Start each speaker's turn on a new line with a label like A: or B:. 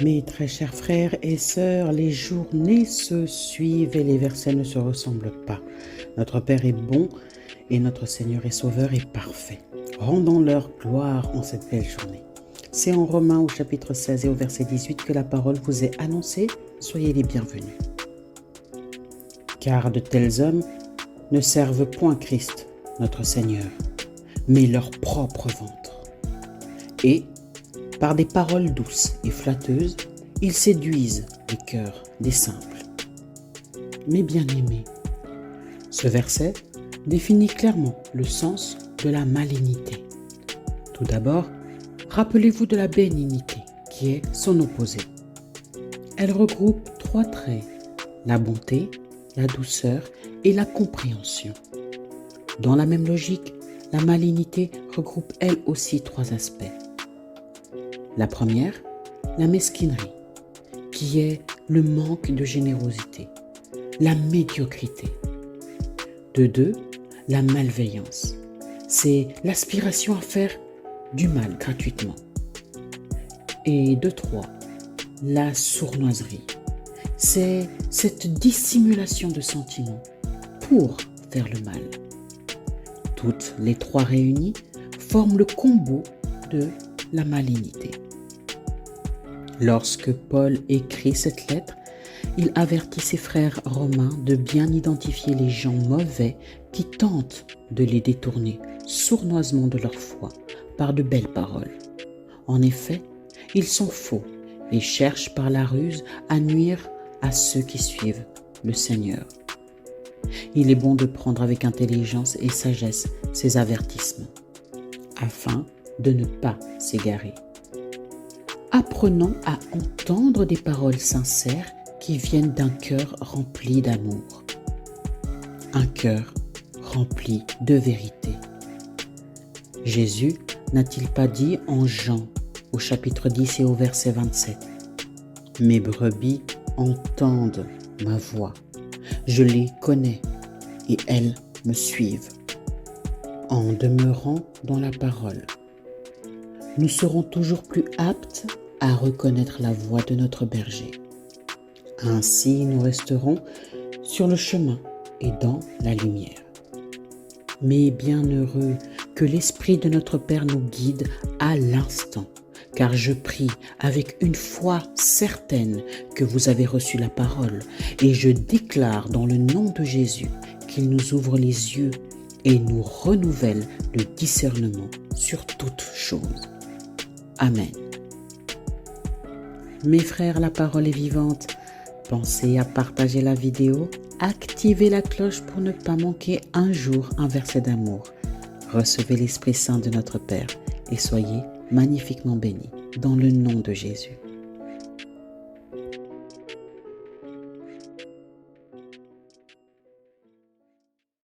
A: Mes très chers frères et sœurs, les journées se suivent et les versets ne se ressemblent pas. Notre Père est bon et notre Seigneur et Sauveur est parfait. Rendons-leur gloire en cette belle journée. C'est en Romains au chapitre 16 et au verset 18 que la parole vous est annoncée. Soyez les bienvenus. Car de tels hommes ne servent point Christ, notre Seigneur, mais leur propre ventre. Et, par des paroles douces et flatteuses, ils séduisent les cœurs des simples. Mes bien-aimés, ce verset définit clairement le sens de la malignité. Tout d'abord, rappelez-vous de la bénignité, qui est son opposé. Elle regroupe trois traits, la bonté, la douceur et la compréhension. Dans la même logique, la malignité regroupe elle aussi trois aspects. La première, la mesquinerie, qui est le manque de générosité, la médiocrité. De deux, la malveillance, c'est l'aspiration à faire du mal gratuitement. Et de trois, la sournoiserie, c'est cette dissimulation de sentiments pour faire le mal. Toutes les trois réunies forment le combo de la malignité. Lorsque Paul écrit cette lettre, il avertit ses frères romains de bien identifier les gens mauvais qui tentent de les détourner sournoisement de leur foi par de belles paroles. En effet, ils sont faux et cherchent par la ruse à nuire à ceux qui suivent le Seigneur. Il est bon de prendre avec intelligence et sagesse ces avertissements, afin de ne pas s'égarer. Apprenons à entendre des paroles sincères qui viennent d'un cœur rempli d'amour. Un cœur rempli de vérité. Jésus n'a-t-il pas dit en Jean au chapitre 10 et au verset 27 « Mes brebis entendent ma voix, je les connais et elles me suivent. » En demeurant dans la parole, nous serons toujours plus aptes à reconnaître la voix de notre berger. Ainsi, nous resterons sur le chemin et dans la lumière. Mais bienheureux que l'Esprit de notre Père nous guide à l'instant, car je prie avec une foi certaine que vous avez reçu la parole, et je déclare dans le nom de Jésus qu'il nous ouvre les yeux et nous renouvelle le discernement sur toutes choses. Amen. Mes frères, la parole est vivante. Pensez à partager la vidéo, activez la cloche pour ne pas manquer un jour un verset d'amour. Recevez l'Esprit Saint de notre Père et soyez magnifiquement bénis dans le nom de Jésus.